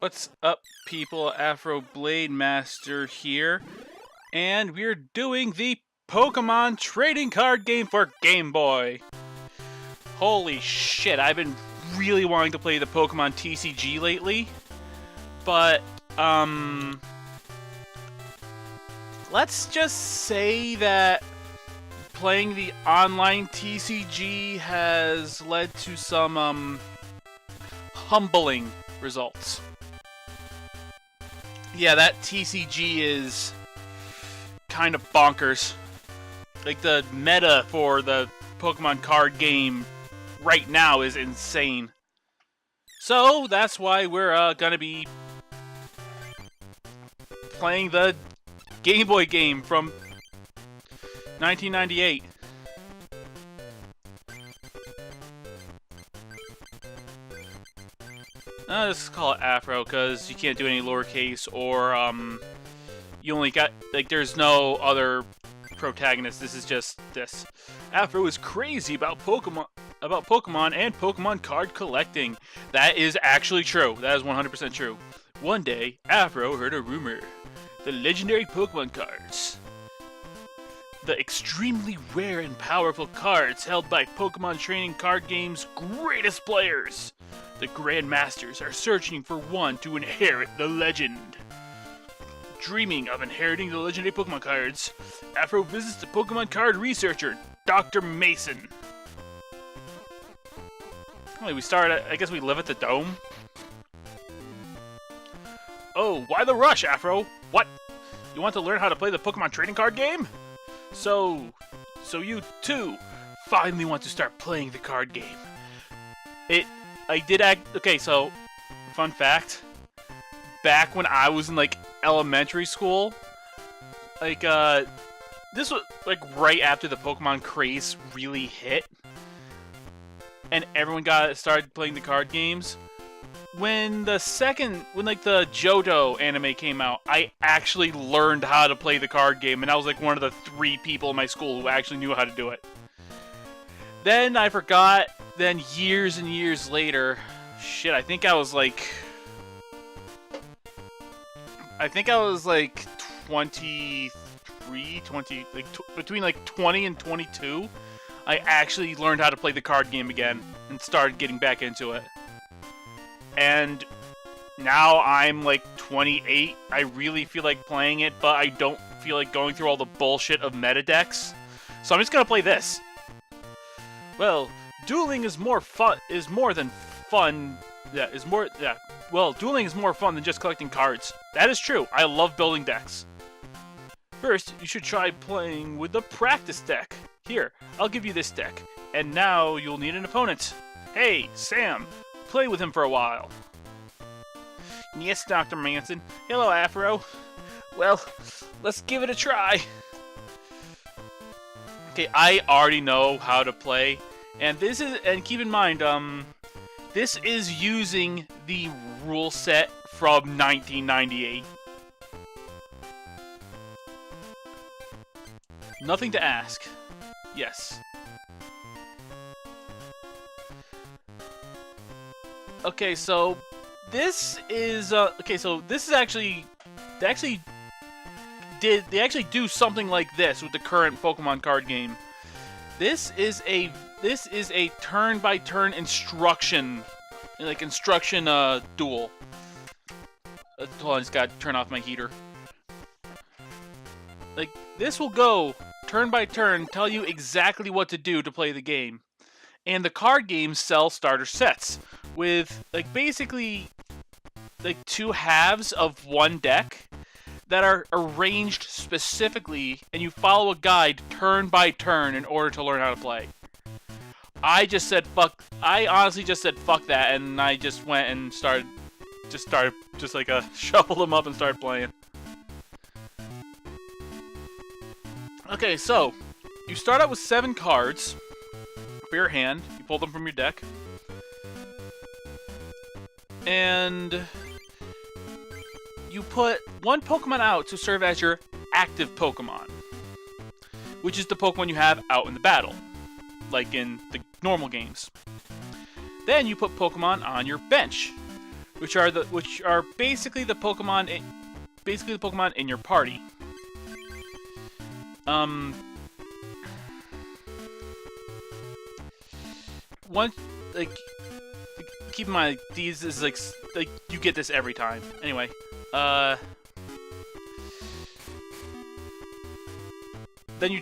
What's up, people? Afro Blade Master here, and we're doing the Pokemon trading card game for Game Boy. Holy shit, I've been really wanting to play the Pokemon TCG lately, but, let's just say that playing the online TCG has led to some, humbling results. Yeah, that TCG is kind of bonkers. Like, the meta for the Pokemon card game right now is insane. So, that's why we're gonna be playing the Game Boy game from 1998. Let's call it Afro, because you can't do any lowercase, or, you only got, like, there's no other protagonist. This is just this. Afro is crazy about Pokemon and Pokemon card collecting. That is actually true. That is 100% true. One day, Afro heard a rumor. The legendary Pokemon cards. The extremely rare and powerful cards held by Pokemon trading card game's greatest players. The Grandmasters are searching for one to inherit the legend. Dreaming of inheriting the legendary Pokemon cards, Afro visits the Pokemon card researcher, Dr. Mason. We start I guess we live at the Dome. Oh, why the rush, Afro? What? You want to learn how to play the Pokemon trading card game? So you too finally want to start playing the card game. Okay, so, fun fact, back when I was in, like, elementary school, like, this was, like, right after the Pokemon craze really hit, and everyone started playing the card games. When the Johto anime came out, I actually learned how to play the card game, and I was, like, one of the 3 people in my school who actually knew how to do it. Then I forgot. Then years and years later, shit, I think I was like 23, between like 20 and 22, I actually learned how to play the card game again and started getting back into it. And now I'm like 28, I really feel like playing it, but I don't feel like going through all the bullshit of meta decks. So I'm just gonna play this. Well, dueling is more fun. Well, dueling is more fun than just collecting cards. That is true. I love building decks. First, you should try playing with the practice deck. Here, I'll give you this deck. And now you'll need an opponent. Hey, Sam, play with him for a while. Yes, Dr. Manson. Hello, Afro. Well, let's give it a try. Okay, I already know how to play. And keep in mind, this is using the rule set from 1998. Nothing to ask. Yes. Okay, so this is actually they actually do something like this with the current Pokemon card game. This is a turn-by-turn instruction duel. Hold on, I just gotta turn off my heater. Like, this will go turn by turn, tell you exactly what to do to play the game. And the card games sell starter sets with, like, basically, like, 2 halves of one deck that are arranged specifically, and you follow a guide turn by turn in order to learn how to play. I honestly just said fuck that, and I just went and shuffled them up and started playing. Okay, so you start out with 7 cards for your hand. You pull them from your deck, and you put one Pokemon out to serve as your active Pokemon, which is the Pokemon you have out in the battle, like in the normal games. Then you put Pokemon on your bench, which are basically the Pokemon in your party. One, like, keep in mind, these is like you get this every time. Anyway, then you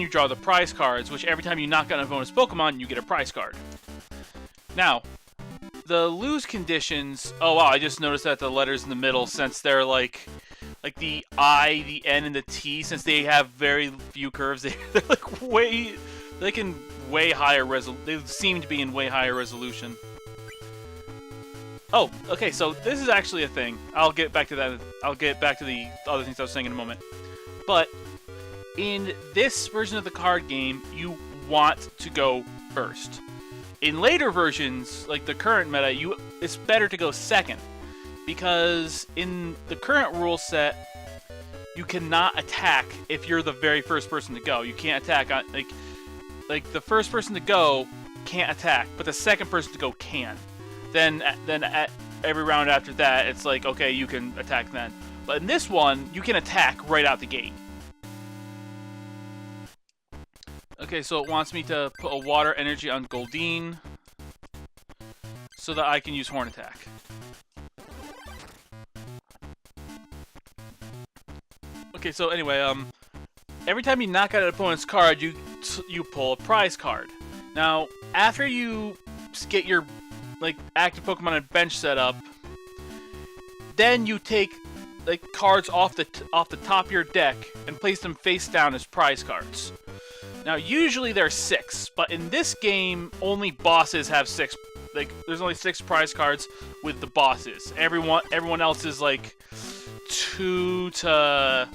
draw the prize cards, which every time you knock out an opponent's Pokemon, you get a prize card. Now, the lose conditions. Oh wow, I just noticed that the letters in the middle, since they're like the I, the N, and the T, since they have very few curves, they're like they seem to be in way higher resolution. Oh, okay, so this is actually a thing. I'll get back to that. I'll get back to the other things I was saying in a moment. But in this version of the card game, you want to go first. In later versions, like the current meta, it's better to go second. Because in the current rule set, you cannot attack if you're the very first person to go. You can't attack on like the first person to go can't attack, but the second person to go can. Then at every round after that, it's like, okay, you can attack then. But in this one, you can attack right out the gate. Okay, so it wants me to put a water energy on Goldeen so that I can use Horn Attack. Okay, so anyway, every time you knock out an opponent's card, you pull a prize card. Now, after you get your active Pokemon and bench set up, then you take cards off the top of your deck and place them face down as prize cards. Now, usually there's 6, but in this game, only bosses have 6. There's only 6 prize cards with the bosses. Everyone else is 2 to.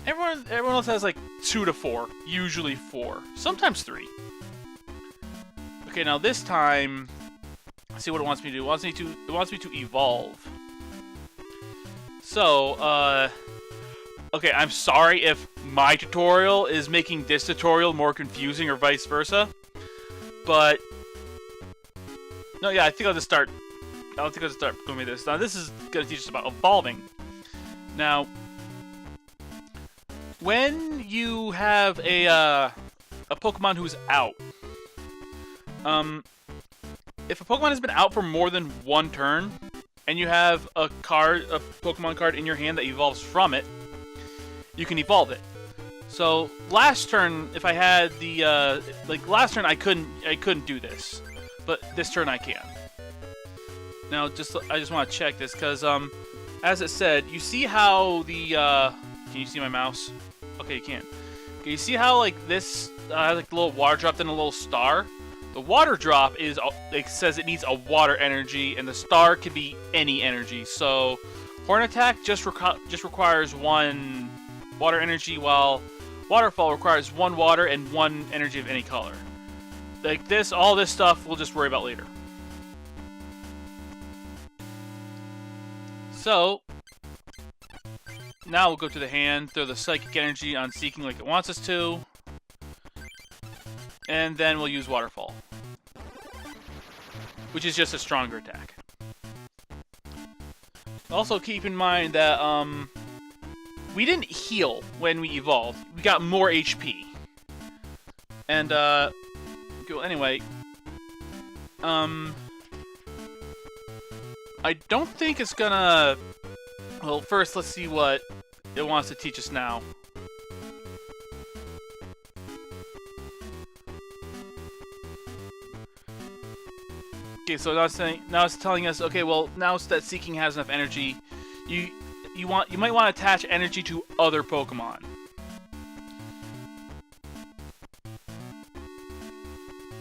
Everyone else has 2 to 4, usually 4, sometimes 3. Okay, now this time, let's see what it wants me to do. It wants me to evolve. So, okay, I'm sorry if my tutorial is making this tutorial more confusing or vice versa, but no, yeah, I think I'll just start going with this. Now, this is gonna teach us about evolving. Now, when you have a Pokemon who's out, if a Pokemon has been out for more than one turn, and you have a Pokemon card in your hand that evolves from it, you can evolve it. So last turn, if I had the last turn, I couldn't do this, but this turn I can. Now, I just want to check this because as it said, you see how the can you see my mouse? Okay, you can. Okay, you see how this the little water drop and a little star. The water drop says it needs a water energy, and the star can be any energy. So Horn Attack just requires 1 water energy, while Waterfall requires 1 water and 1 energy of any color. All this stuff we'll just worry about later. So now we'll go to the hand, throw the Psychic Energy on Seeking like it wants us to, and then we'll use Waterfall, which is just a stronger attack. Also keep in mind that we didn't heal when we evolved. We got more HP. And anyway, I don't think it's gonna. Well, first let's see what it wants to teach us now. Okay, so now it's telling us, okay, well, now that Seeking has enough energy, you might want to attach energy to other Pokemon.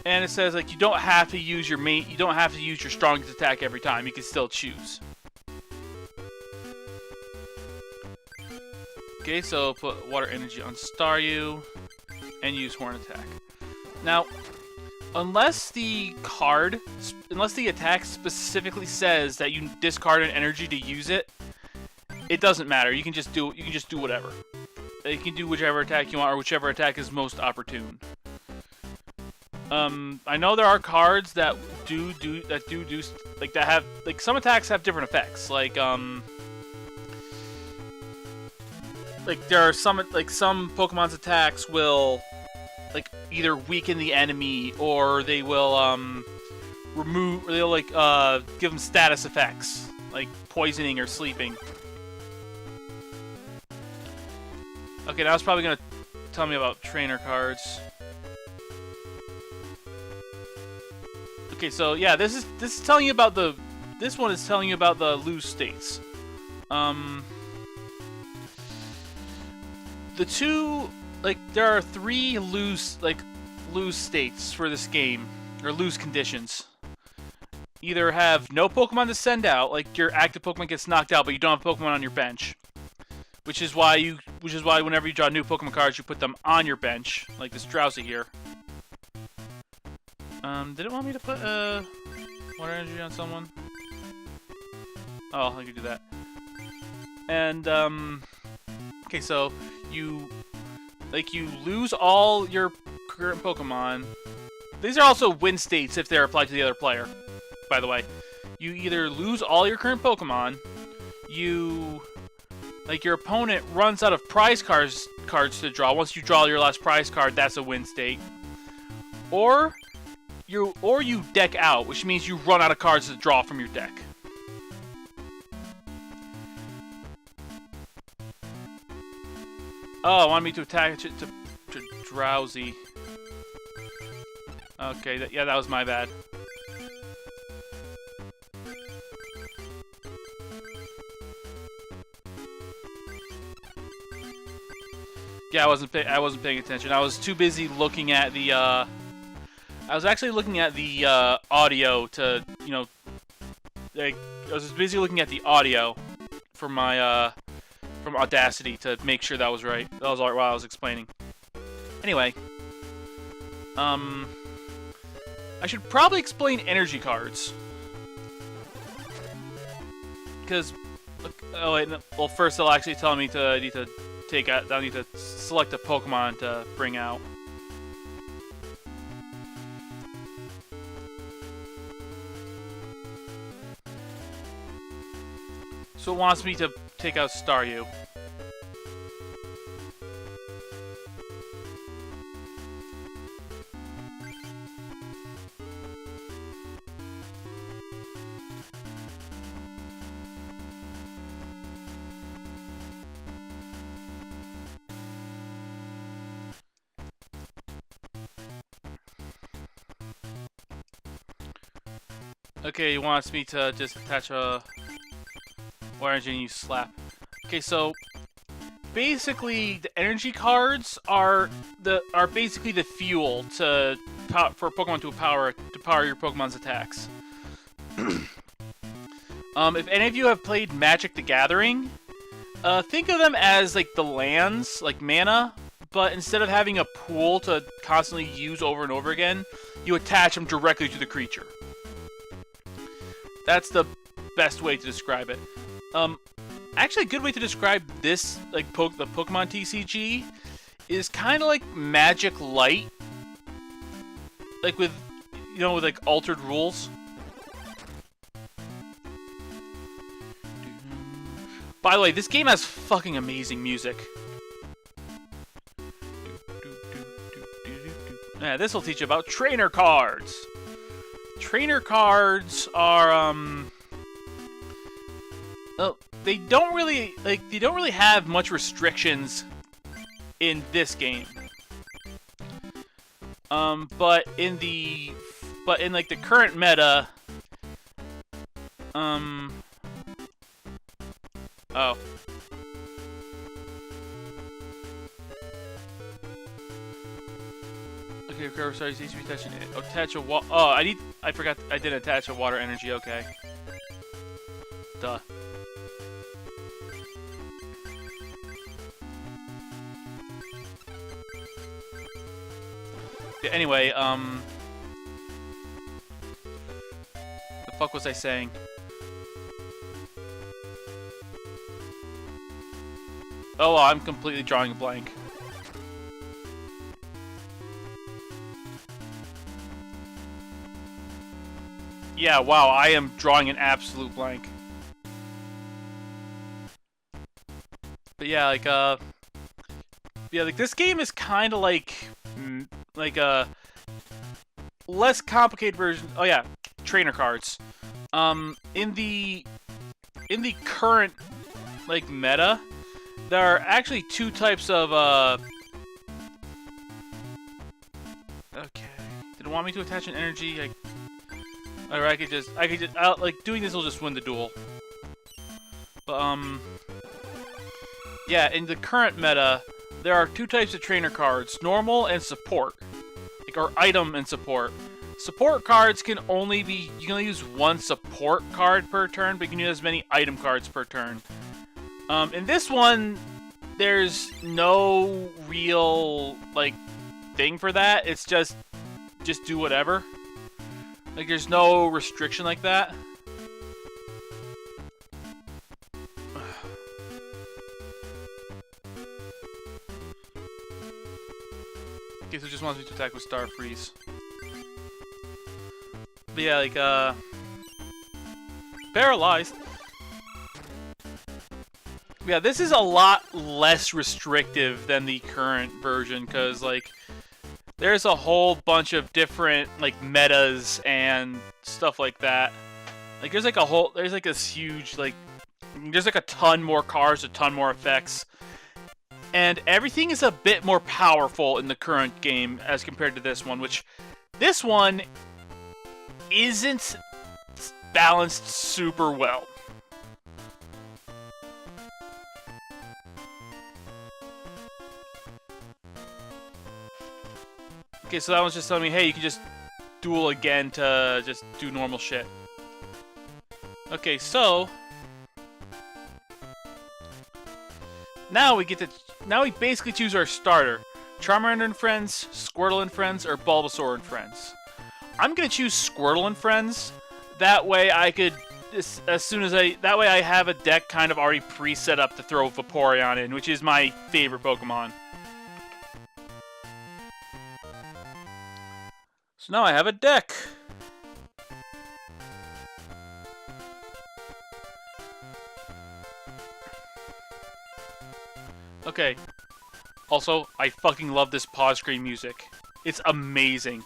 And it says you don't have to use your strongest attack every time. You can still choose. Okay, so put water energy on Staryu and use Horn Attack. Now, unless the attack specifically says that you discard an energy to use it, it doesn't matter. You can just do whatever. You can do whichever attack you want, or whichever attack is most opportune. I know there are cards that do like that have like some attacks have different effects. Like there are some Pokemon's attacks will like either weaken the enemy or they will they'll like give them status effects like poisoning or sleeping. Okay, now it's probably gonna tell me about trainer cards. Okay, so yeah, this is telling you about this one is telling you about the lose states. The two, like, there are 3 lose states for this game, or lose conditions. Either have no Pokemon to send out, like your active Pokemon gets knocked out, but you don't have Pokemon on your bench, which is why whenever you draw new Pokemon cards, you put them on your bench, like this Drowsy here. Did it want me to put water energy on someone? Oh, I could do that. And okay, so you lose all your current Pokemon. These are also win states if they're applied to the other player, by the way. You either lose all your current Pokemon, your opponent runs out of prize cards to draw. Once you draw your last prize card, that's a win state. Or you deck out, which means you run out of cards to draw from your deck. Oh, I wanted me to attach it to Drowsy. Okay, yeah, that was my bad. Yeah, I wasn't paying attention. I was too busy looking at the I was actually looking at the audio to, you know, like, I was busy looking at the audio for my from Audacity to make sure that was right. That was all right while I was explaining. Anyway, I should probably explain energy cards, because oh wait, no, well first they'll actually tell me I need to select a Pokemon to bring out. So it wants me to take out Staryu. Okay, he wants me to just attach a water energy and use Slap. Okay, so basically the energy cards are basically the fuel for Pokemon to power your Pokemon's attacks. If any of you have played Magic the Gathering, think of them as like the lands, like mana, but instead of having a pool to constantly use over and over again, you attach them directly to the creature. That's the best way to describe it. Actually, a good way to describe this, like the Pokemon TCG, is kind of like Magic Light, like with like altered rules. By the way, this game has fucking amazing music. Yeah, this will teach you about trainer cards. Trainer cards are well, they don't really have much restrictions in this game. But in like the current meta, oh. Okay, recover starts needs to be touching it. Attach a I forgot I didn't attach a water energy, okay. Duh. Yeah, anyway, the fuck was I saying? Oh, well, I'm completely drawing a blank. Yeah, wow, I am drawing an absolute blank. But yeah, like, yeah, like, this game is kind of like a less complicated version. Oh yeah, trainer cards. In the current, like, meta, there are actually two types of, okay. Did it want me to attach an energy? Or I could just, like, doing this will just win the duel. But, yeah, in the current meta, there are two types of trainer cards, normal and support. Like, or item and support. Support cards can only be, you can only use one support card per turn, but you can use as many item cards per turn. In this one, there's no real, like, thing for that. It's just do whatever. Like, there's no restriction like that. Okay, so it just wants me to attack with Star Freeze. But yeah, like, paralyzed. Yeah, this is a lot less restrictive than the current version, because, like, there's a whole bunch of different, like, metas and stuff like that. Like, there's like this huge, like, there's like a ton more cards, a ton more effects. And everything is a bit more powerful in the current game as compared to this one, which this one isn't balanced super well. Okay, so that one's just telling me, hey, you can just duel again to just do normal shit. Okay, so now we basically choose our starter. Charmander and Friends, Squirtle and Friends, or Bulbasaur and Friends. I'm gonna choose Squirtle and Friends. That way I could, that way I have a deck kind of already pre-set up to throw Vaporeon in, which is my favorite Pokemon. So now I have a deck. Okay. Also, I fucking love this pause screen music. It's amazing.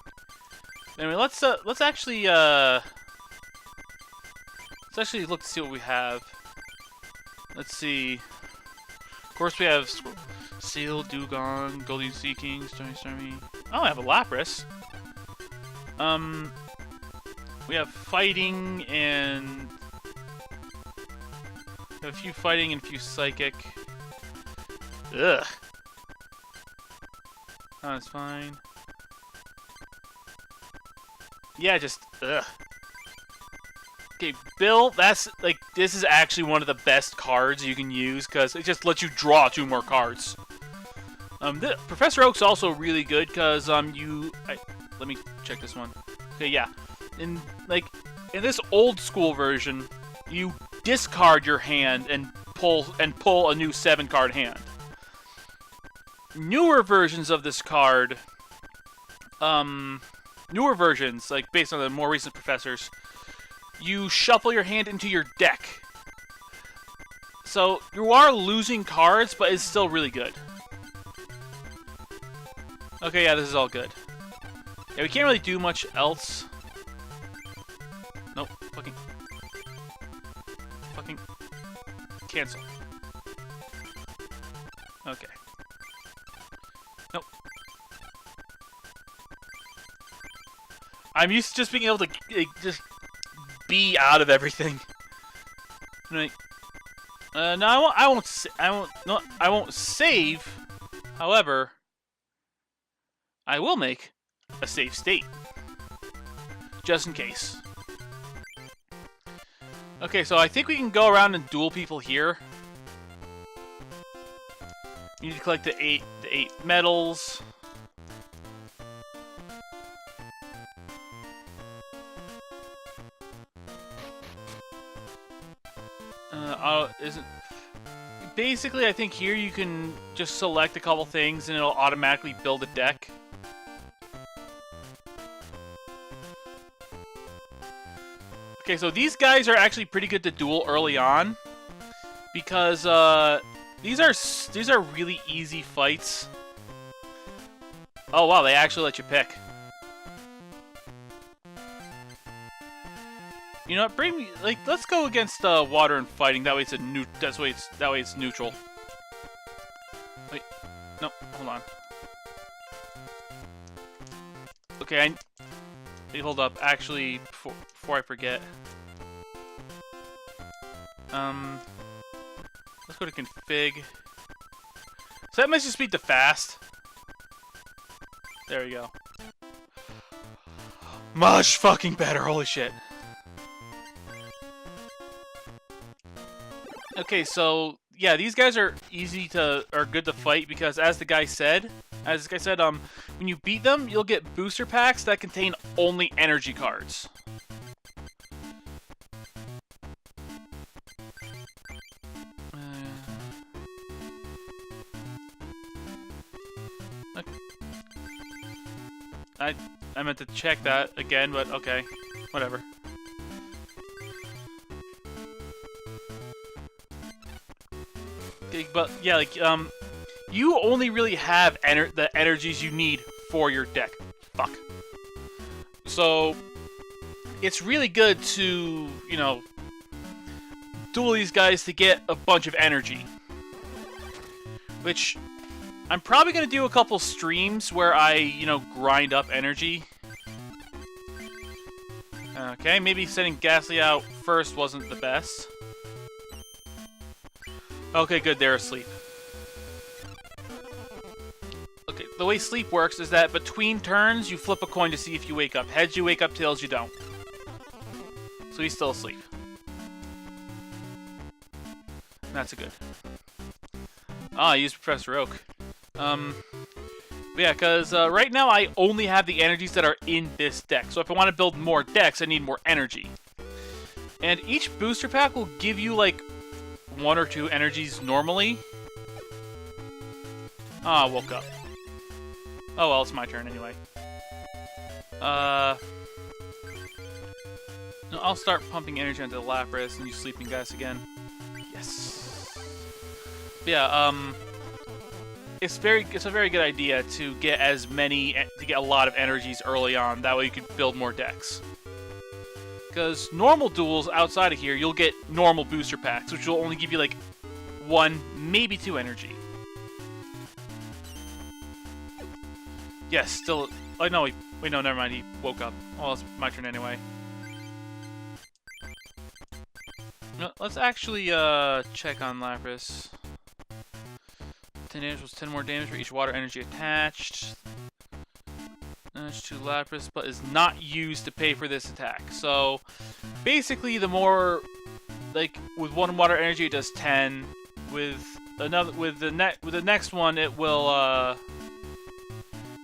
Anyway, let's actually look to see what we have. Let's see. Of course, we have Seal, Dugong, Golden Sea King, Stormy. Oh, I have a Lapras. We have fighting and we have a few fighting and a few psychic. Ugh. Oh, that's fine. Yeah, just ugh. Okay, Bill, that's like, this is actually one of the best cards you can use because it just lets you draw 2 more cards. Professor Oak's also really good because let me check this one. Okay, yeah. In this old school version, you discard your hand and pull a new 7-card hand. Newer versions of this card, newer versions, like based on the more recent professors, you shuffle your hand into your deck. So you are losing cards, but it's still really good. Okay, yeah, this is all good. Yeah, we can't really do much else. Nope, fucking cancel. Okay. Nope. I'm used to just being able to just be out of everything. Right. No, I won't save. However, I will make a save state, just in case. Okay, so I think we can go around and duel people here. You need to collect the eight medals. Basically, I think here you can just select a couple things and it'll automatically build a deck. Okay, so these guys are actually pretty good to duel early on, because these are really easy fights. Oh wow, they actually let you pick. You know what? Bring me let's go against water and fighting. That way it's that way it's neutral. Wait, no, hold on. Okay, wait, hold up. Actually, before I forget, let's go to config. So that must just be the fast. There we go. Much fucking better. Holy shit. Okay, so yeah, these guys are good to fight because as this guy said, when you beat them, you'll get booster packs that contain only energy cards. I meant to check that again, but okay, whatever. Okay, but yeah, like you only really have the energies you need for your deck. Fuck. So it's really good to, you know, duel these guys to get a bunch of energy. Which I'm probably gonna do a couple streams where I, you know, grind up energy. Okay, maybe sending Ghastly out first wasn't the best. Okay, good, they're asleep. Okay, the way sleep works is that between turns, you flip a coin to see if you wake up. Heads, you wake up, tails, you don't. So he's still asleep. That's a good. Ah, I used Professor Oak. Yeah, because right now I only have the energies that are in this deck. So if I want to build more decks, I need more energy. And each booster pack will give you, like, 1 or 2 energies normally. Ah, I woke up. Oh well, it's my turn anyway. No, I'll start pumping energy into the Lapras and use Sleeping Gas again. Yes. But yeah, it's a very good idea to get a lot of energies early on. That way you can build more decks. Because normal duels outside of here, you'll get normal booster packs, which will only give you like 1, maybe 2 energy. Yes, still. Oh no, wait, no, never mind. He woke up. Well, it's my turn anyway. No, let's actually check on Lapras. 10 damage was 10 more damage for each water energy attached. Damage to Lapras, but is not used to pay for this attack. So basically, the more, like, with 1 water energy, it does 10. With the next one, it will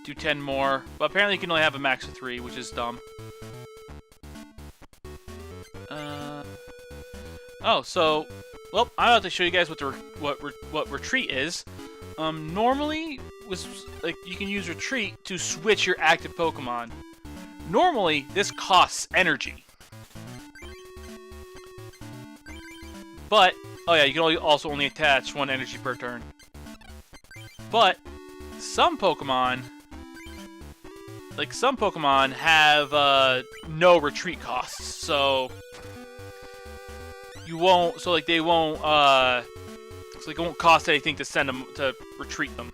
do 10 more. But apparently, you can only have a max of 3, which is dumb. Oh, so well, I'm about to show you guys what retreat is. Normally, you can use retreat to switch your active Pokemon. Normally, this costs energy. But oh yeah, you can also only attach 1 energy per turn. But some Pokemon have no retreat costs, so you won't. So like they won't. So it won't cost anything to send them to retreat them.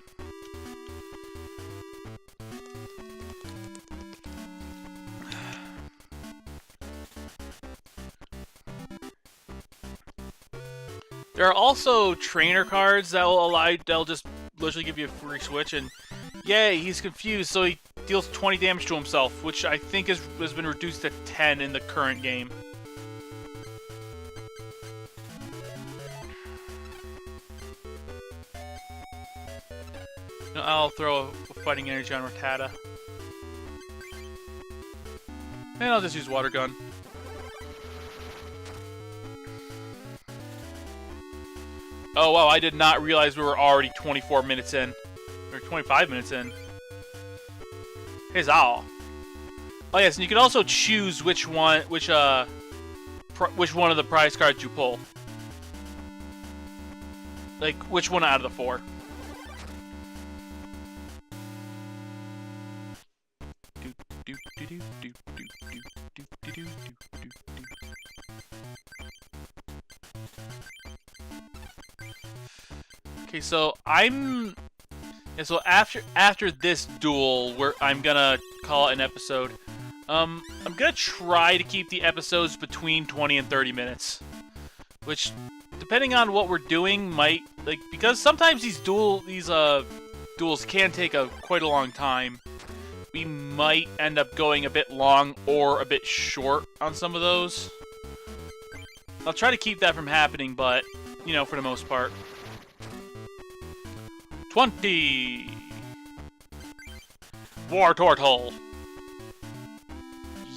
There are also trainer cards that'll just literally give you a free switch, and yay, he's confused, so he deals 20 damage to himself, which I think has been reduced to 10 in the current game. I'll throw a fighting energy on Rattata. And I'll just use Water Gun. Oh wow, I did not realize we were already 24 minutes in. Or 25 minutes in. Huzzah. Oh yes, and you can also choose which which one of the prize cards you pull. Like, which one out of the 4? Okay, so so after this duel, I'm gonna call it an episode. I'm gonna try to keep the episodes between 20 and 30 minutes, which, depending on what we're doing, might because sometimes these duels can take quite a long time. We might end up going a bit long or a bit short on some of those. I'll try to keep that from happening, but for the most part. 20! War Turtle!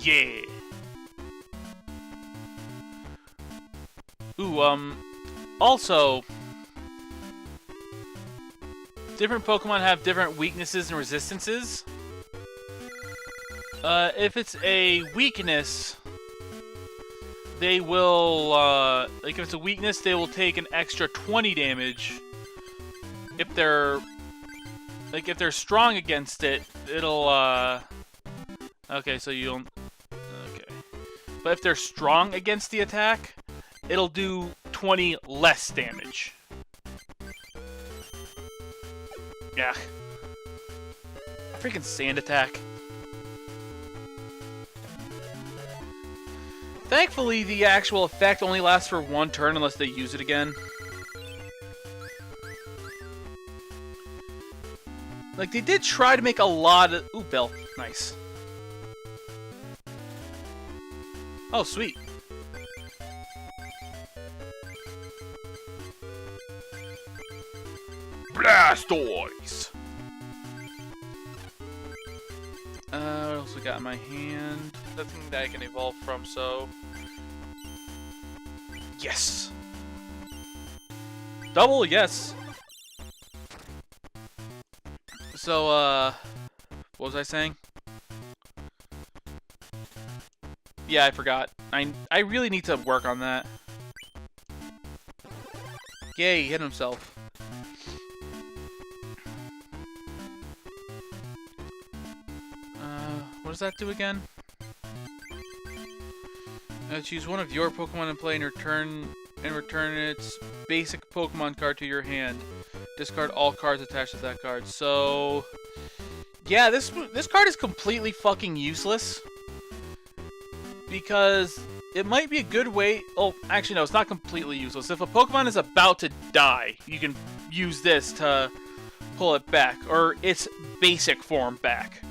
Yeah! Ooh, also, different Pokemon have different weaknesses and resistances. If it's a weakness, they will, if it's a weakness, they will take an extra 20 damage. If they're strong against it, it'll, okay, so you'll, okay. But if they're strong against the attack, it'll do 20 less damage. Yeah. Freaking sand attack. Thankfully, the actual effect only lasts for 1 turn unless they use it again. Like, they did try to make a lot of... Ooh, Bell. Nice. Oh, sweet. Blastoise! What else we got in my hand? Nothing that I can evolve from, so... Yes! Double, yes! So, what was I saying? Yeah, I forgot. I really need to work on that. Yay, he hit himself. What does that do again? Choose one of your Pokemon and play and return its basic Pokemon card to your hand. Discard all cards attached to that card. So, yeah, this card is completely fucking useless. Because it might be a good way... Oh, actually, no, it's not completely useless. If a Pokemon is about to die, you can use this to pull it back. Or its basic form back.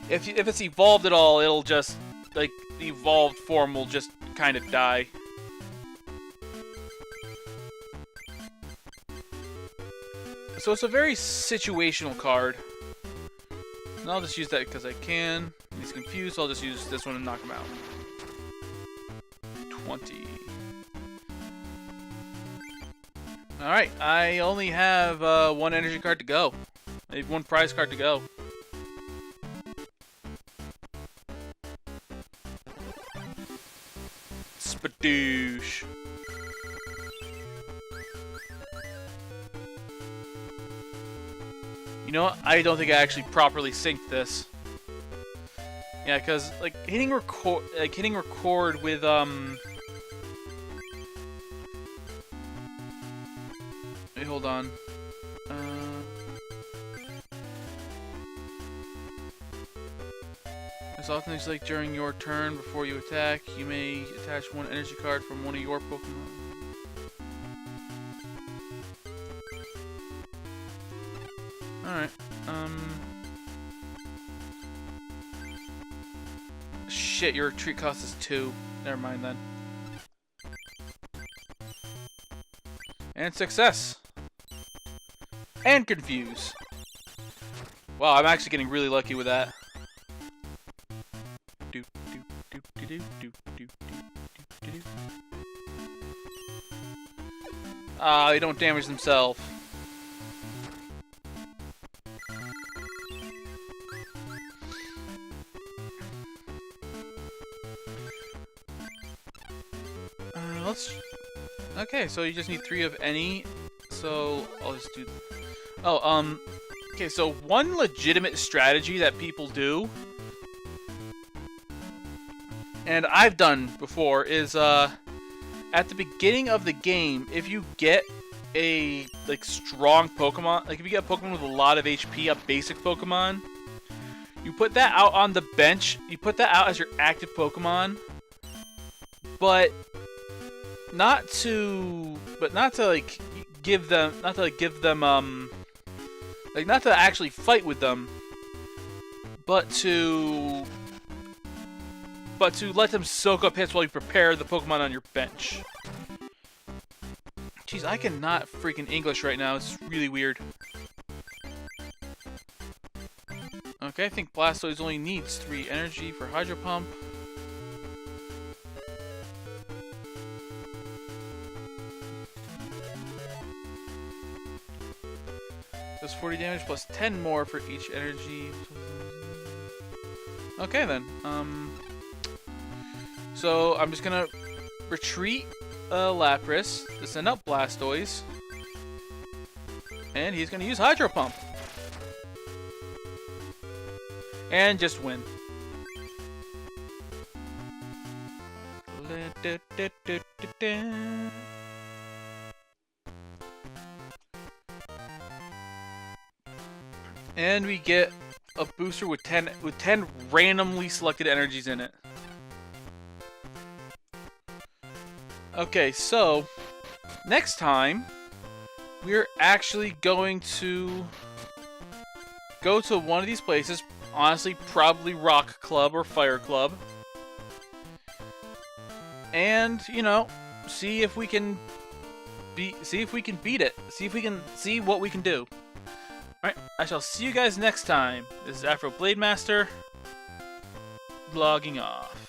If it's evolved at all, it'll just... Like, the evolved form will just kind of die. So it's a very situational card. And I'll just use that because I can. He's confused, so I'll just use this one and knock him out. 20. Alright, I only have 1 energy card to go. I have 1 prize card to go. Spadoosh. You know what? I don't think I actually properly synced this. Yeah, because like hitting record with Wait, hold on. As often as like during your turn before you attack, you may attach 1 energy card from one of your Pokemon. Alright, shit, your retreat cost is 2. Never mind then. And success! And confuse! Wow, I'm actually getting really lucky with that. Ah, they don't damage themselves. let's... Okay, so you just need 3 of any. So, I'll just do... Oh, okay, so one legitimate strategy that people do, and I've done before, is, at the beginning of the game, if you get a, like, strong Pokemon, like, if you get a Pokemon with a lot of HP, a basic Pokemon, you put that out on the bench, you put that out as your active Pokemon, but not to like give them, not to actually fight with them, but to let them soak up hits while you prepare the Pokemon on your bench. Jeez, I cannot freaking English right now. It's really weird. Okay, I think Blastoise only needs 3 energy for Hydro Pump. Does 40 damage plus 10 more for each energy. Okay then. So I'm just gonna retreat Lapras to send out Blastoise, and he's gonna use Hydro Pump and just win. And we get a booster with 10 randomly selected energies in it. Okay, so next time we're actually going to go to one of these places. Honestly, probably Rock Club or Fire Club. And, you know, see if we can beat it. See if we can see what we can do. Alright, I shall see you guys next time. This is Afro Blade Master, logging off.